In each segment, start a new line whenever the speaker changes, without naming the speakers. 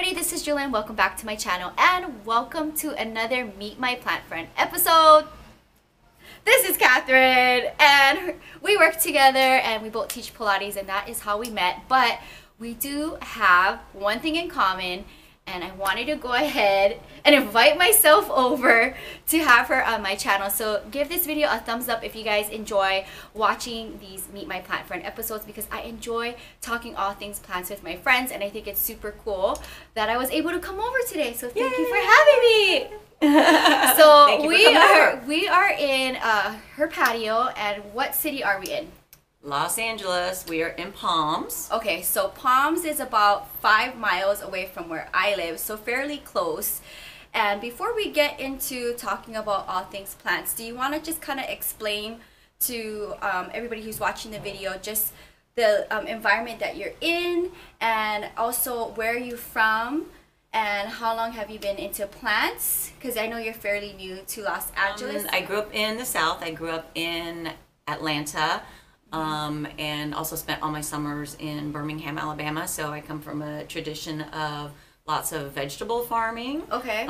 everybody, this is Jewelyn. Welcome back to my channel and welcome to another Meet My Plant Friend episode. This is Catherine and we work together and we both teach Pilates and that is how we met. But we do have one thing in common and I wanted to go ahead and invite myself over to have her on my channel. So give this video a thumbs up if you guys enjoy watching these Meet My Plant Friend episodes, because I enjoy talking all things plants with my friends and I think it's super cool that I was able to come over today. So thank you for having me. So we are in her patio, and what city are we in?
Los Angeles. We are in Palms.
Okay, so Palms is about 5 miles away from where I live, so fairly close. And before we get into talking about all things plants, do you want to just kind of explain to everybody who's watching the video just the environment that you're in, and also where you're from, and how long have you been into plants? Because I know you're fairly new to Los Angeles.
I grew up in the South. I grew up in Atlanta. And also spent all my summers in Birmingham, Alabama. So I come from a tradition of lots of vegetable farming.
Okay.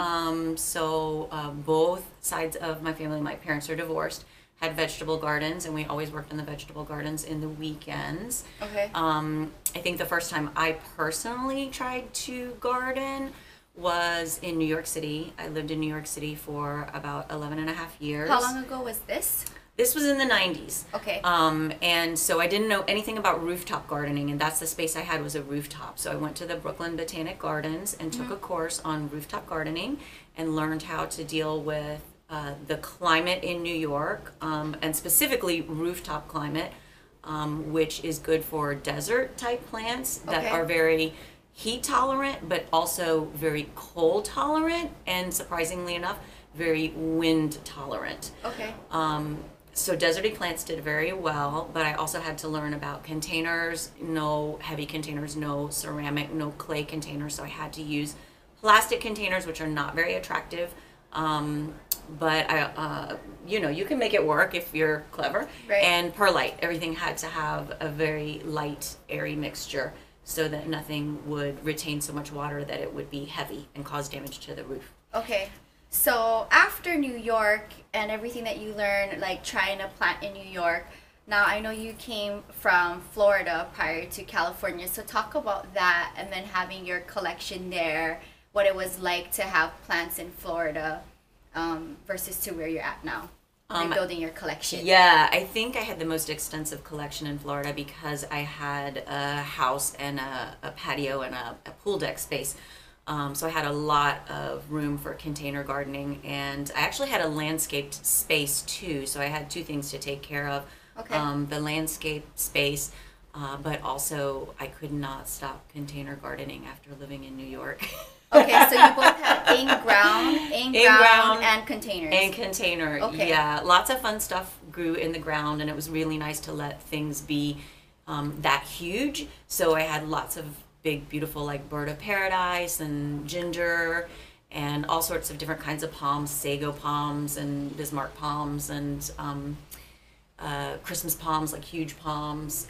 Both sides of my family, my parents are divorced, had vegetable gardens, and we always worked in the vegetable gardens in the weekends.
Okay.
I think the first time I personally tried to garden was in New York City. I lived in New York City for about 11 and a half years.
How long ago was this?
This was in the 90s.
Okay.
And so I didn't know anything about rooftop gardening, and that's the space I had, was a rooftop. So I went to the Brooklyn Botanic Gardens and took a course on rooftop gardening and learned how to deal with the climate in New York, and specifically rooftop climate, which is good for desert type plants that are very heat tolerant, but also very cold tolerant, and surprisingly enough, very wind tolerant.
Okay.
So deserty plants did very well, but I also had to learn about containers, no heavy containers, no ceramic, no clay containers. So I had to use plastic containers, which are not very attractive. But you can make it work if you're clever.
Right.
And perlite, everything had to have a very light, airy mixture so that nothing would retain so much water that it would be heavy and cause damage to the roof.
Okay. So after New York and everything that you learned, like trying to plant in New York, now I know you came from Florida prior to California. So talk about that, and then having your collection there, what it was like to have plants in Florida versus to where you're at now, rebuilding your collection.
Yeah, I think I had the most extensive collection in Florida because I had a house and a patio and a pool deck space. So I had a lot of room for container gardening, and I actually had a landscaped space too. So I had two things to take care of.
Okay.
The landscape space, but also I could not stop container gardening after living in New York.
Okay, so you both had in-ground and containers.
And container,
okay.
Yeah. Lots of fun stuff grew in the ground, and it was really nice to let things be that huge. So I had lots of big, beautiful, like bird of paradise and ginger and all sorts of different kinds of palms, sago palms and Bismarck palms and Christmas palms, like huge palms,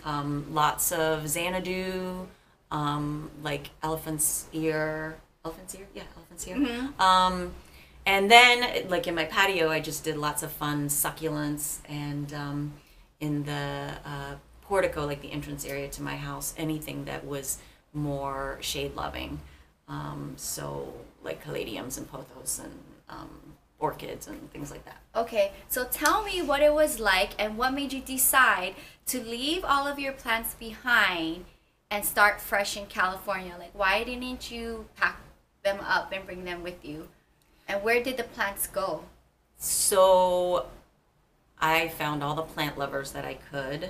lots of Xanadu, like elephant's ear. Yeah, elephant's ear.
Mm-hmm.
And then, like in my patio, I just did lots of fun succulents, and in the portico, like the entrance area to my house, anything that was more shade loving, so like caladiums and pothos and orchids and things like that.
Okay, so tell me what it was like and what made you decide to leave all of your plants behind and start fresh in California. Like, why didn't you pack them up and bring them with you? And where did the plants go?
So I found all the plant lovers that I could.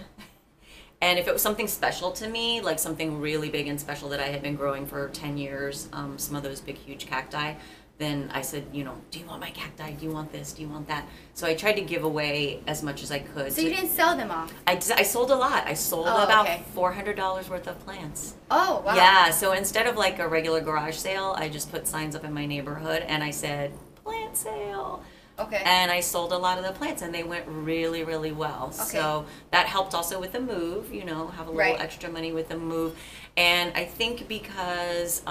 And if it was something special to me, like something really big and special that I had been growing for 10 years, some of those big, huge cacti, then I said, do you want my cacti? Do you want this? Do you want that? So I tried to give away as much as I could.
So you didn't sell them off?
I sold a lot. I sold about $400 worth of plants.
Oh, wow.
Yeah, so instead of like a regular garage sale, I just put signs up in my neighborhood and I said, plant sale.
Okay.
And I sold a lot of the plants, and they went really, really well. Okay. So that helped also with the move, have a little extra money with the move. And I think because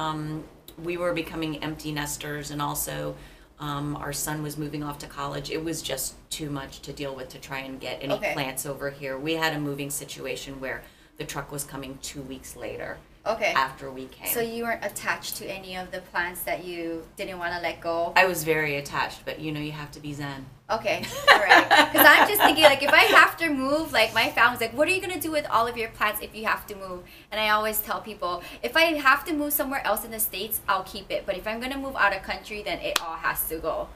we were becoming empty nesters, and also our son was moving off to college. It was just too much to deal with to try and get any plants over here. We had a moving situation where the truck was coming 2 weeks later. After we came.
So you weren't attached to any of the plants that you didn't want to let go?
I was very attached, but you know, you have to be zen.
Okay, all right. Because I'm just thinking, like, if I have to move, like, my family's like, what are you going to do with all of your plants if you have to move? And I always tell people, if I have to move somewhere else in the States, I'll keep it. But if I'm going to move out of country, then it all has to go.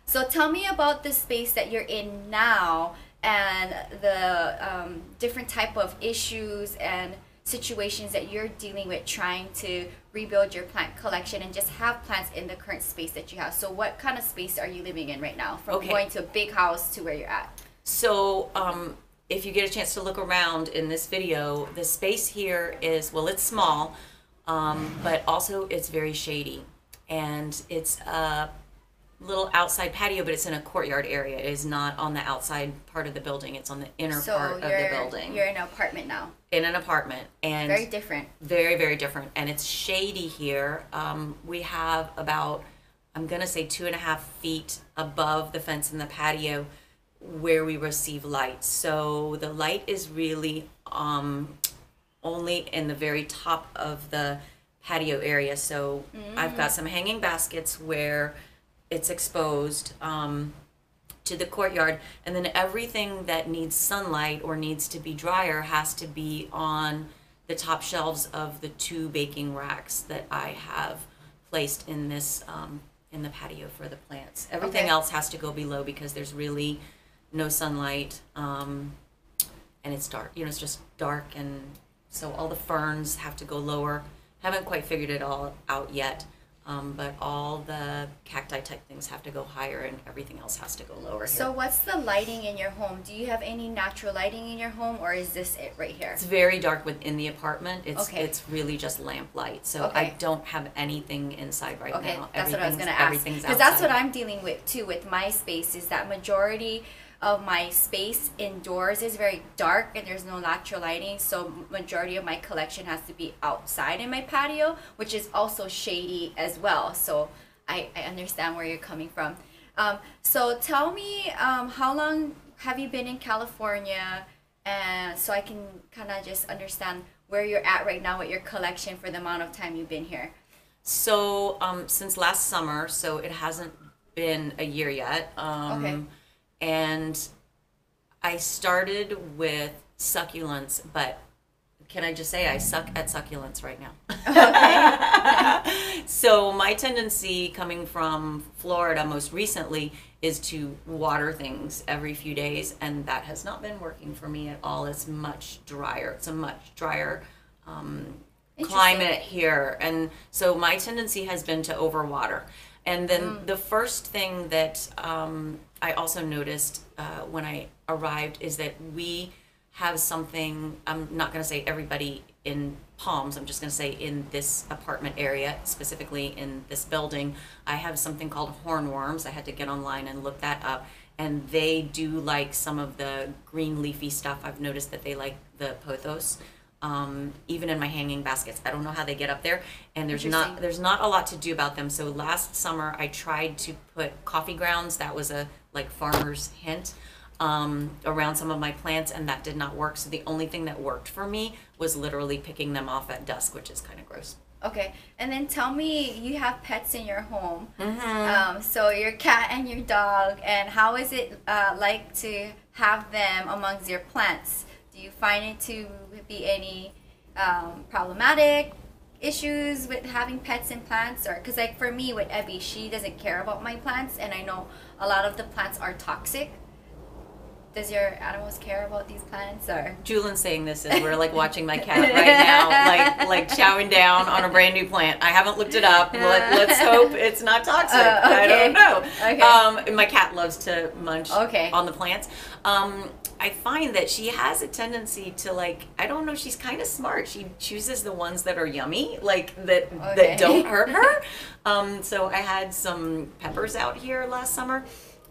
So tell me about the space that you're in now and the different type of issues and situations that you're dealing with trying to rebuild your plant collection and just have plants in the current space that you have. So what kind of space are you living in right now, from going to a big house to where you're at?
So if you get a chance to look around in this video, the space here is, well, it's small, but also it's very shady, and it's a little outside patio, but it's in a courtyard area. It is not on the outside part of the building. It's on the inner part of the building.
You're in an apartment now.
In an apartment. And
very different.
Very, very different. And it's shady here. We have about, I'm going to say 2.5 feet above the fence in the patio where we receive light. So the light is really only in the very top of the patio area. So I've got some hanging baskets where it's exposed to the courtyard, and then everything that needs sunlight or needs to be drier has to be on the top shelves of the 2 baking racks that I have placed in this in the patio for the plants. Everything else has to go below because there's really no sunlight, and it's dark. You know, it's just dark, and so all the ferns have to go lower. Haven't quite figured it all out yet. But all the cacti type things have to go higher, and everything else has to go lower here.
So what's the lighting in your home? Do you have any natural lighting in your home, or is this it right here?
It's very dark within the apartment. It's really just lamp light. So I don't have anything inside right now.
That's what I was going to ask. Because that's what I'm dealing with too with my space, is that majority of my space indoors is very dark and there's no natural lighting, so majority of my collection has to be outside in my patio, which is also shady as well. So I understand where you're coming from. So tell me, how long have you been in California, and so I can kind of just understand where you're at right now with your collection for the amount of time you've been here.
So since last summer, so it hasn't been a year yet. And I started with succulents, but can I just say I suck at succulents right now? So my tendency coming from Florida most recently is to water things every few days, and that has not been working for me at all. It's much drier. It's a much drier climate here, and so my tendency has been to overwater. And then the first thing that I also noticed when I arrived is that we have something, I'm not going to say everybody in Palms, I'm just going to say in this apartment area, specifically in this building, I have something called hornworms. I had to get online and look that up. And they do like some of the green leafy stuff. I've noticed that they like the pothos. Even in my hanging baskets. I don't know how they get up there, and there's not a lot to do about them. So last summer I tried to put coffee grounds, that was a like farmer's hint, around some of my plants, and that did not work. So the only thing that worked for me was literally picking them off at dusk, which is kind of gross.
Okay, and then tell me, you have pets in your home. So your cat and your dog, and how is it like to have them amongst your plants? Do you find it to be any problematic issues with having pets and plants? Or because like for me with Ebby, she doesn't care about my plants, and I know a lot of the plants are toxic. Does your animals care about these plants? Or
Jewelyn's saying this as we're like watching my cat right now, like chowing down on a brand new plant. I haven't looked it up. Let's hope it's not toxic. I don't know. My cat loves to munch on the plants. I find that she has a tendency to like, I don't know, she's kind of smart. She chooses the ones that are yummy, like that don't hurt her. So I had some peppers out here last summer.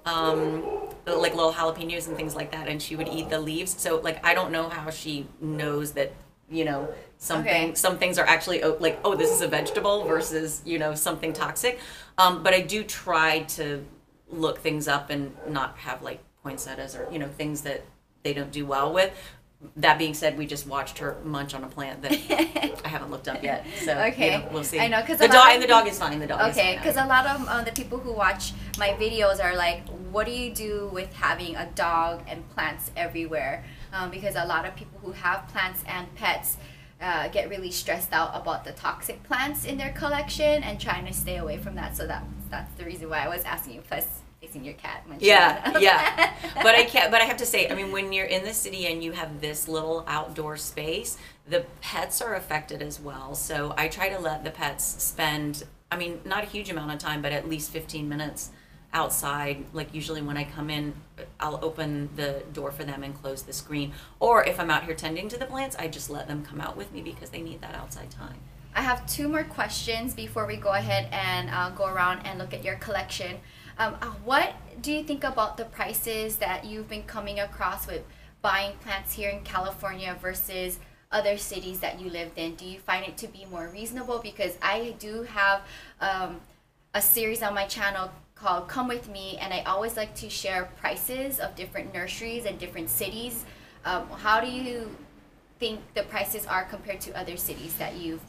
Like little jalapenos and things like that, and she would eat the leaves. So like I don't know how she knows that, you know, Some things are actually like, oh, this is a vegetable versus, you know, something toxic. But I do try to look things up and not have like poinsettias or, you know, things that they don't do well with. That being said, we just watched her munch on a plant that I haven't looked up yet. So
okay,
you know, we'll see.
I know, because
the dog is fine. The dog is fine.
Okay, because a lot of the people who watch my videos are like, what do you do with having a dog and plants everywhere? Because a lot of people who have plants and pets get really stressed out about the toxic plants in their collection and trying to stay away from that. So that's the reason why I was asking you. Plus, facing your cat.
Yeah. But I have to say, I mean, when you're in the city and you have this little outdoor space, the pets are affected as well. So I try to let the pets spend, I mean, not a huge amount of time, but at least 15 minutes outside. Like usually when I come in, I'll open the door for them and close the screen. Or if I'm out here tending to the plants, I just let them come out with me because they need that outside time.
I have 2 more questions before we go ahead and go around and look at your collection. What do you think about the prices that you've been coming across with buying plants here in California versus other cities that you lived in? Do you find it to be more reasonable? Because I do have a series on my channel called Come With Me, and I always like to share prices of different nurseries and different cities. How do you think the prices are compared to other cities that you've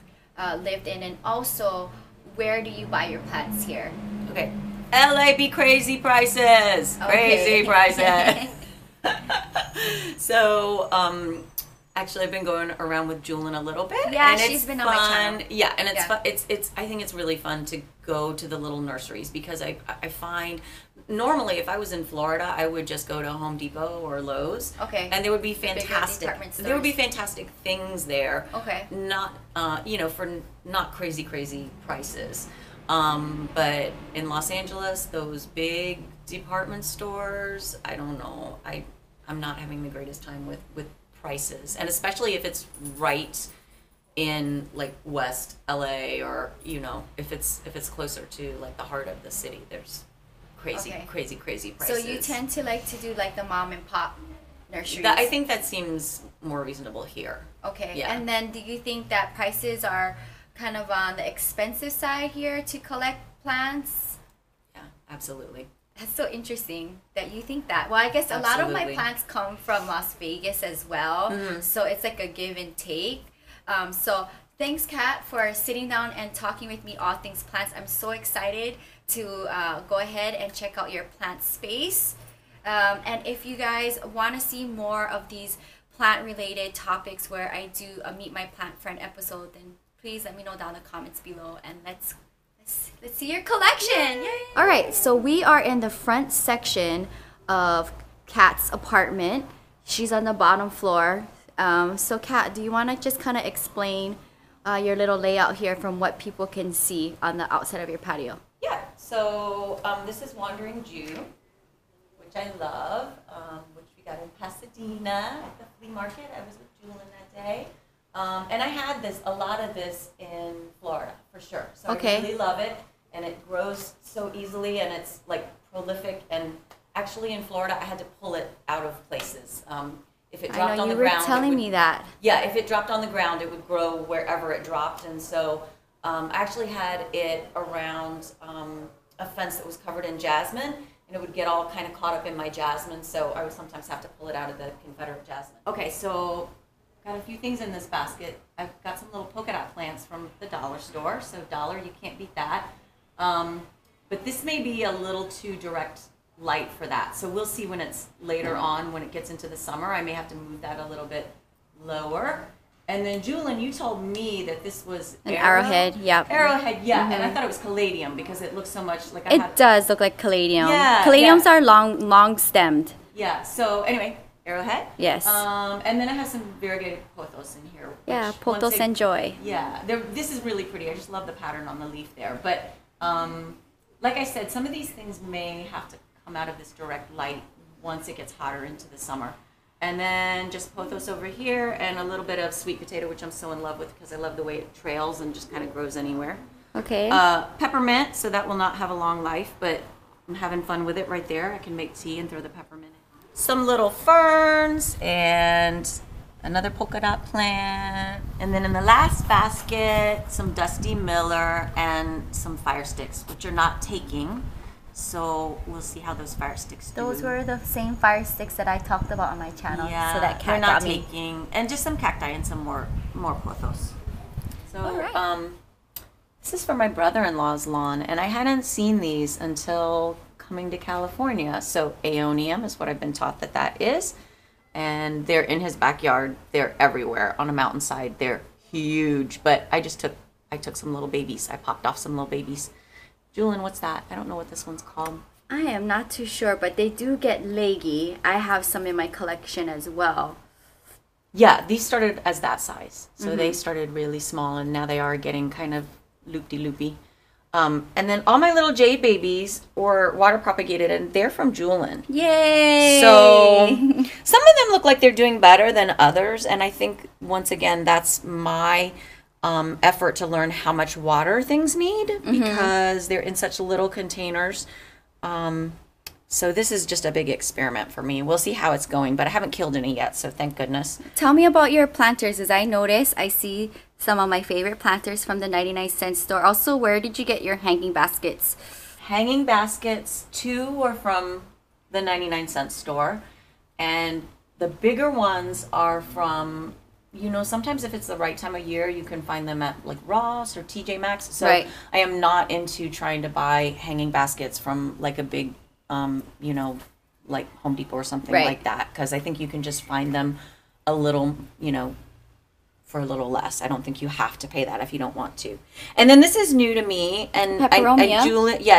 lived in? And also, where do you buy your plants here?
Okay. LA be crazy prices. Okay. Crazy prices. So, actually I've been going around with Jewelyn a little bit.
Yeah,
and
she's been on my channel.
Yeah, and it's fun. It's I think it's really fun to go to the little nurseries because I find normally if I was in Florida, I would just go to Home Depot or Lowe's.
Okay.
And there would be fantastic things there.
Okay.
Not you know, for not crazy prices. But in Los Angeles, those big department stores, I don't know. I'm not having the greatest time with prices, and especially if it's right in like West LA, or you know, if it's closer to like the heart of the city, there's crazy prices.
So you tend to like to do like the mom and pop nurseries.
I think that seems more reasonable here.
Okay.
Yeah.
And then do you think that prices are kind of on the expensive side here to collect plants?
Yeah, absolutely.
That's so interesting that you think that. Well, I guess a lot of my plants come from Las Vegas as well. Mm-hmm. So it's like a give and take. So thanks, Kat, for sitting down and talking with me all things plants. I'm so excited to go ahead and check out your plant space. And if you guys want to see more of these plant-related topics where I do a Meet My Plant Friend episode, then please let me know down in the comments below, and let's see your collection. Yay. All right, so we are in the front section of Kat's apartment. She's on the bottom floor. So Kat, do you want to just kind of explain your little layout here from what people can see on the outside of your patio?
Yeah, so this is Wandering Jew, which I love, which we got in Pasadena at the flea market. I was with Jewelyn that day. And I had a lot of this in Florida, for sure. So I really love it, and it grows so easily, and it's like prolific. And actually in Florida, I had to pull it out of places. If it dropped on the ground, you were telling me that. Yeah, if it dropped on the ground, it would grow wherever it dropped. And so I actually had it around a fence that was covered in jasmine, and it would get all kind of caught up in my jasmine. So I would sometimes have to pull it out of the Confederate jasmine. Okay, so got a few things in this basket. I've got some little polka dot plants from the dollar store. So dollar, you can't beat that. But this may be a little too direct light for that. So we'll see when it's later on, when it gets into the summer. I may have to move that a little bit lower. And then Jewelyn, you told me that this was
an arrowhead. Yeah.
Arrowhead, yeah. Mm-hmm. And I thought it was caladium because it looks so much like
it does look like caladium.
Yeah,
caladiums are long stemmed.
Yeah. So anyway, arrowhead.
Yes.
And then I have some variegated pothos in here.
Yeah, pothos and joy.
Yeah, this is really pretty. I just love the pattern on the leaf there. But like I said, some of these things may have to come out of this direct light once it gets hotter into the summer. And then just pothos over here, and a little bit of sweet potato, which I'm so in love with because I love the way it trails and just kind of grows anywhere. Okay. Peppermint, so that will not have a long life, but I'm having fun with it right there. I can make tea and throw the peppermint in. Some little ferns and another polka dot plant. And then in the last basket, some Dusty Miller and some fire sticks, which are not taking. So we'll see how those fire sticks do.
Those were the same fire sticks that I talked about on my channel.
Yeah,
so that
they're
cat
not
got me.
taking. And just some cacti and some more pothos. So
All right.
this is for my brother-in-law's lawn, and I hadn't seen these until coming to California. So aeonium is what I've been taught that is. And they're in his backyard. They're everywhere on a mountainside. They're huge. But I took some little babies. I popped off some little babies. Jewelyn, what's that? I don't know what this one's called.
I am not too sure, but they do get leggy. I have some in my collection as well.
Yeah, these started as that size. So they started really small, and now they are getting kind of loopy-loopy. And then all my little jade babies were water propagated, and they're from Jewelyn.
Yay!
So some of them look like they're doing better than others, and I think, once again, that's my effort to learn how much water things need because they're in such little containers. So this is just a big experiment for me. We'll see how it's going, but I haven't killed any yet, so thank goodness.
Tell me about your planters. As I see some of my favorite planters from the 99-cent store. Also, where did you get your hanging baskets?
Hanging baskets, 2 were from the 99-cent store, and the bigger ones are from, you know, sometimes if it's the right time of year, you can find them at like Ross or TJ Maxx. So
Right.
I am not into trying to buy hanging baskets from like a big, you know, like Home Depot or something
Right.
like that, because I think you can just find them a little, you know, for a little less. I don't think you have to pay that if you don't want to. And then this is new to me, and
Peperomia?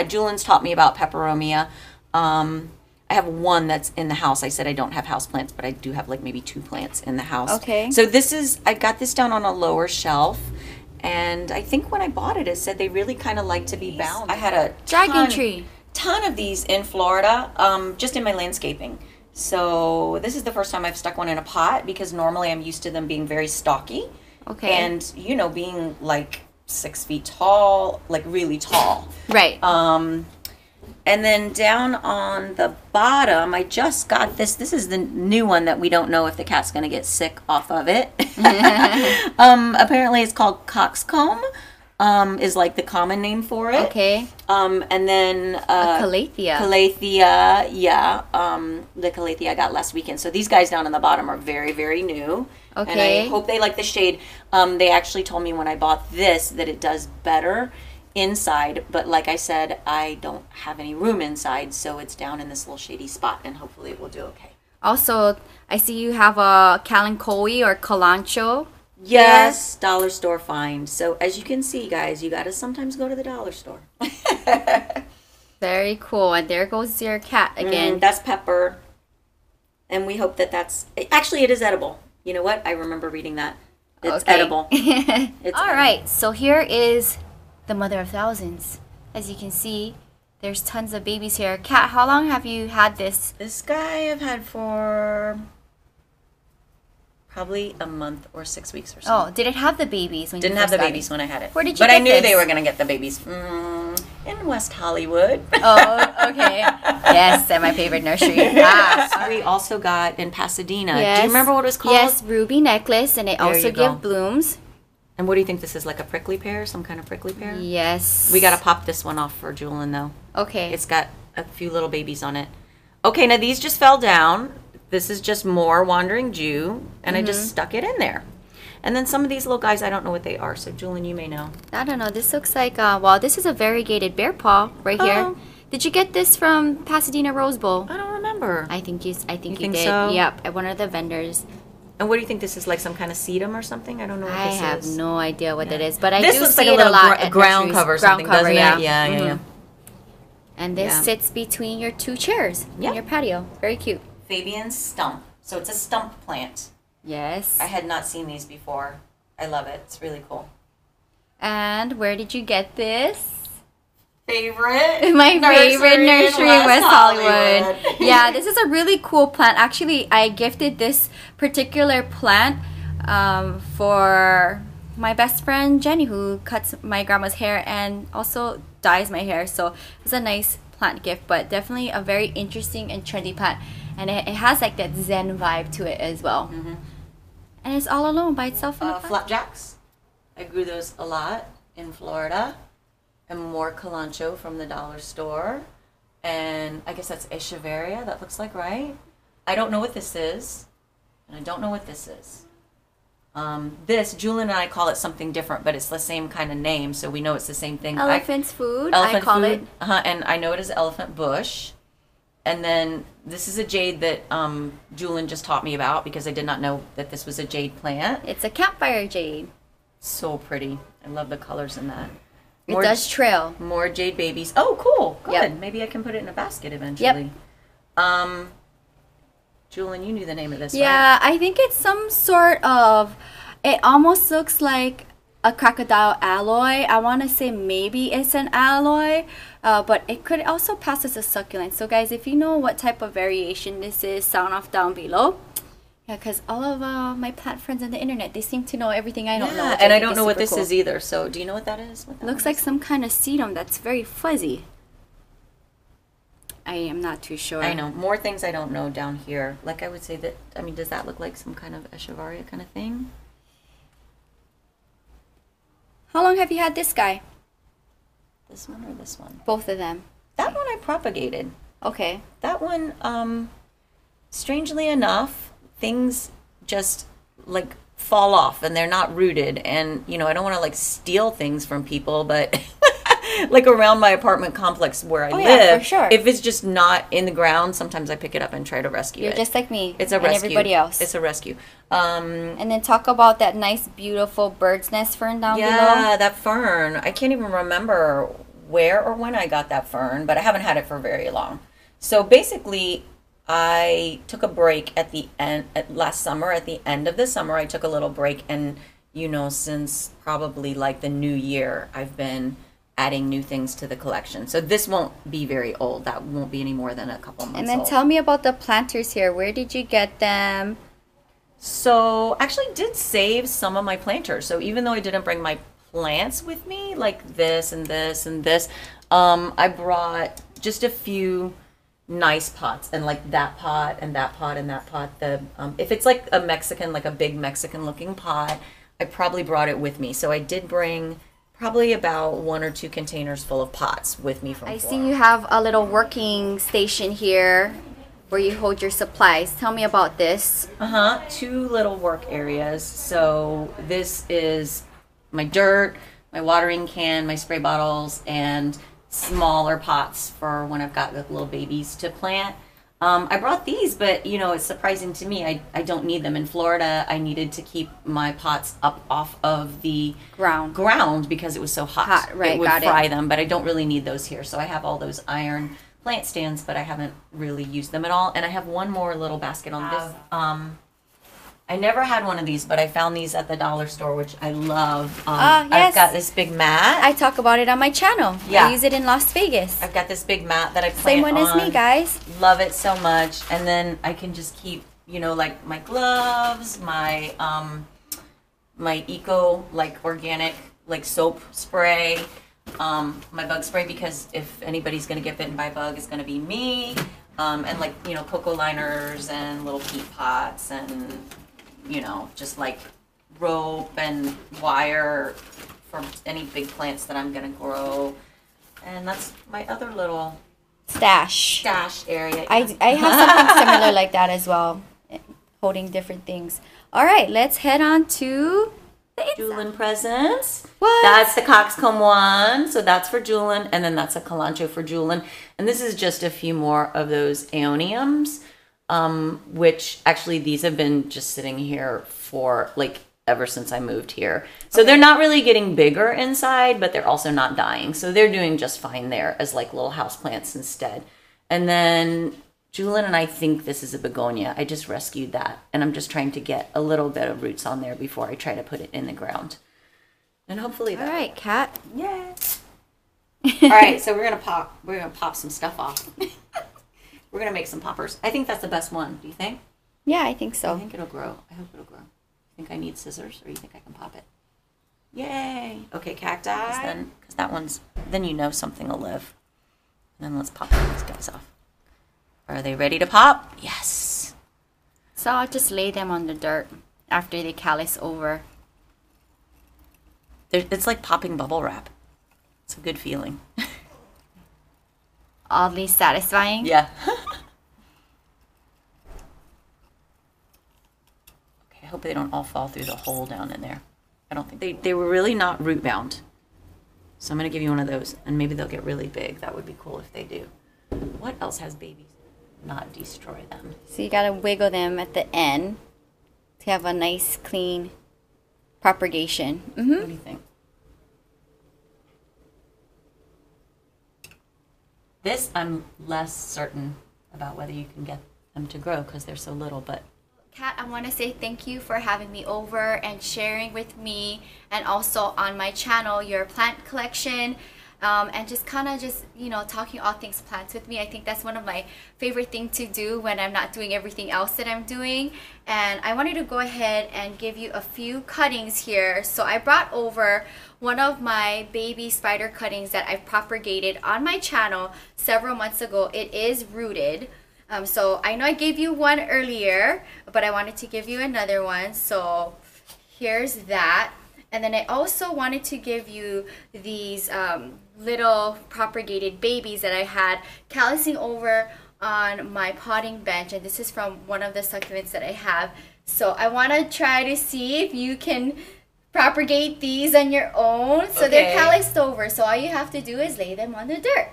Jewelyn's taught me about Peperomia. I have one that's in the house. I said I don't have house plants, but I do have like maybe 2 plants in the house.
Okay.
So this is, I got this down on a lower shelf, and I think when I bought it, it said they really kind of like to be bound. I had a
Dragon tree.
ton of these in Florida, just in my landscaping. So this is the first time I've stuck one in a pot, because normally I'm used to them being very stocky.
Okay.
And, you know, being like 6 feet tall, like really tall.
Right.
And then down on the bottom, I just got this. This is the new one that we don't know if the cat's going to get sick off of it. Apparently it's called coxcomb, is like the common name for it.
Okay.
And then
Calathea.
Calathea, yeah. The Calathea I got last weekend. So these guys down on the bottom are very, very new.
Okay.
And I hope they like the shade. They actually told me when I bought this that it does better inside, but like I said, I don't have any room inside, so it's down in this little shady spot, and hopefully it will do okay.
Also, I see you have a Kalanchoe or Kalancho.
Yes, dollar store find. So as you can see, guys, you got to sometimes go to the dollar store.
Very cool. And there goes your cat again.
That's Pepper, and we hope that that's actually, it is edible. You know what? I remember reading that. It's edible. It's
All right. So here is the mother of thousands. As you can see, there's tons of babies here. Kat, how long have you had this?
This guy I've had for probably a month or 6 weeks or so.
Oh, did it have the babies when
Didn't
you
have
first
the
got
babies
it?
when I had it.
Where did you
But
get
I knew
this?
they were going to get the babies. In West Hollywood.
Oh, okay. Yes, at my favorite nursery.
We also got in Pasadena.
Yes.
Do you remember what it was called?
Yes, ruby necklace, and they also
you go.
give blooms.
And what do you think this is, like a prickly pear? Some kind of prickly pear?
Yes.
We got to pop this one off for Jewelyn, though.
Okay.
It's got a few little babies on it. Okay, now these just fell down. This is just more Wandering Jew, and I just stuck it in there. And then some of these little guys, I don't know what they are, so Jewelyn, you may know.
I don't know. This looks like, well, this is a variegated bearpaw right here.
Oh.
Did you get this from Pasadena Rose Bowl?
I don't remember.
I think you
think
did.
so?
Yep, at one of the vendors.
And what do you think this is, like some kind of sedum or something? I don't know what
I
this
have
is.
no idea what it is, but I
This
do
looks
see
like a
it
little
a lot at
ground
nurseries.
cover or
Ground
something,
cover,
doesn't
yeah.
it? Yeah.
And this
Yeah.
sits between your 2 chairs
Yeah.
in your patio. Very cute.
Fabian stump. So it's a stump plant.
Yes.
I had not seen these before. I love it. It's really cool.
And where did you get this?
Favorite?
My favorite nursery in West Hollywood.
Hollywood.
Yeah, this is a really cool plant. Actually, I gifted this particular plant for my best friend Jenny, who cuts my grandma's hair and also dyes my hair. So it's a nice plant gift, but definitely a very interesting and trendy plant. And it has like that Zen vibe to it as well. And it's all alone by itself in the pot?
Flapjacks. I grew those a lot in Florida. And more Kalanchoe from the dollar store. And I guess that's Echeveria, that looks like, right? I don't know what this is. And I don't know what this is. This, Jewelyn and I call it something different, but it's the same kind of name, so we know it's the same thing.
Elephant's food,
elephant
I call
food,
it.
And I know it is elephant bush. And then this is a jade that Jewelyn just taught me about because I did not know that this was a jade plant.
It's a Campfire Jade.
So pretty. I love the colors in that.
It does trail.
More jade babies. Oh, cool. Good.
Yep.
Maybe I can put it in a basket eventually.
Yep.
Jewelyn, you knew the name of this,
Yeah,
right?
I think it's some sort of, it almost looks like a crocodile alloy. I want to say maybe it's an alloy, but it could also pass as a succulent. So guys, if you know what type of variation this is, sound off down below. Yeah, because all of my plant friends on the internet, they seem to know everything I don't know.
And I don't know what this is either. So do you know what that is? What that
looks like some kind of sedum that's very fuzzy. I am not too sure.
I know. More things I don't know down here. Like I would say that, I mean, does that look like some kind of Echeveria kind of thing?
How long have you had this guy?
This one or this one?
Both of them.
That one I propagated.
Okay.
That one, strangely enough, things just like fall off and they're not rooted. And, you know, I don't want to like steal things from people, but like around my apartment complex where I live,
yeah, for sure.
If it's just not in the ground, sometimes I pick it up and try to rescue it.
You're just like me.
It's a
and
rescue.
Everybody else.
It's a rescue.
And then talk about that nice, beautiful bird's nest fern down below.
Yeah, that fern. I can't even remember where or when I got that fern, but I haven't had it for very long. So basically, I took a break at the end, last summer, at the end of the summer, I took a little break. And, you know, since probably like the new year, I've been adding new things to the collection. So this won't be very old. That won't be any more than a couple months
And then
old.
tell me about the planters here. Where did you get them?
So actually did save some of my planters. So even though I didn't bring my plants with me, like this and this and this, I brought just a few nice pots, and like that pot and that pot and that pot. The if it's like a Mexican, like a big Mexican looking pot, I probably brought it with me. So I did bring probably about 1 or 2 containers full of pots with me from
I
Florida.
see you have a little working station here where you hold your supplies. Tell me about this.
2 little work areas. So this is my dirt, my watering can, my spray bottles, and smaller pots for when I've got the little babies to plant. I brought these, but you know, it's surprising to me. I don't need them. In Florida, I needed to keep my pots up off of the ground because it was so hot.
Right,
it would fry them, but I don't really need those here. So I have all those iron plant stands, but I haven't really used them at all. And I have one more little basket on this. I never had one of these, but I found these at the dollar store, which I love.
Yes.
I've got this big mat.
I talk about it on my channel.
Yeah.
I use it in Las Vegas.
I've got this big mat that I plant
Same one
on.
as me, guys.
Love it so much. And then I can just keep, you know, like my gloves, my my eco, like organic, like soap spray, my bug spray, because if anybody's gonna get bitten by a bug, it's gonna be me. And like, you know, cocoa liners and little peat pots and, you know, just like rope and wire for any big plants that I'm gonna grow. And that's my other little
Stash
area.
I have something similar like that as well, holding different things. All right, let's head on to the
Jewelyn presents.
What?
That's the coxcomb one, so that's for Jewelyn, and then that's a Kalanchoe for Jewelyn. And this is just a few more of those aeoniums, which actually these have been just sitting here for like ever since I moved here. So they're not really getting bigger inside, but they're also not dying. So they're doing just fine there as like little house plants instead. And then Jewelyn, and I think this is a begonia. I just rescued that, and I'm just trying to get a little bit of roots on there before I try to put it in the ground. And hopefully that.
All right, Kat.
Yeah. All right, so we're gonna pop some stuff off. We're gonna make some poppers. I think that's the best one. Do you think?
Yeah, I think
I
so.
think it'll grow. I hope it'll grow. You think I need scissors, or you think I can pop it? Yay! Okay, cacti. Then, because that one's. Then you know something will live. And then let's pop these guys off. Are they ready to pop? Yes.
So I'll just lay them on the dirt. after they callus over.
It's like popping bubble wrap. It's a good feeling.
Oddly satisfying.
Yeah. Okay, I hope they don't all fall through the hole down in there. I don't think they were really not root bound. So I'm going to give you one of those, and maybe they'll get really big. That would be cool if they do. What else has babies? Not destroy them.
So you got to wiggle them at the end to have a nice, clean propagation.
What do you think? This, I'm less certain about whether you can get them to grow because they're so little, but...
Kat, I want to say thank you for having me over and sharing with me and also on my channel your plant collection, and just kind of you know, talking all things plants with me. I think that's one of my favorite things to do when I'm not doing everything else that I'm doing. And I wanted to go ahead and give you a few cuttings here. So I brought over one of my baby spider cuttings that I've propagated on my channel several months ago. It is rooted. So I know I gave you one earlier, but I wanted to give you another one. So here's that. And then I also wanted to give you these little propagated babies that I had callusing over on my potting bench. And this is from one of the succulents that I have. So I want to try to see if you can propagate these on your own. So they're callused over. So all you have to do is lay them on the dirt.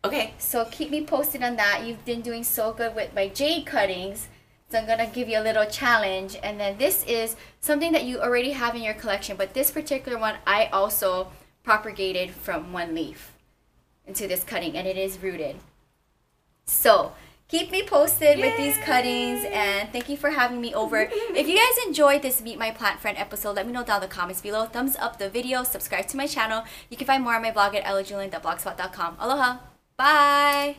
Okay.
So keep me posted on that. You've been doing so good with my jade cuttings. So I'm going to give you a little challenge. And then this is something that you already have in your collection. But this particular one, I also propagated from one leaf into this cutting. And it is rooted. So keep me posted with these cuttings. And thank you for having me over. If you guys enjoyed this Meet My Plant Friend episode, let me know down in the comments below. Thumbs up the video. Subscribe to my channel. You can find more on my blog at ilovejewelyn.blogspot.com. Aloha. Bye.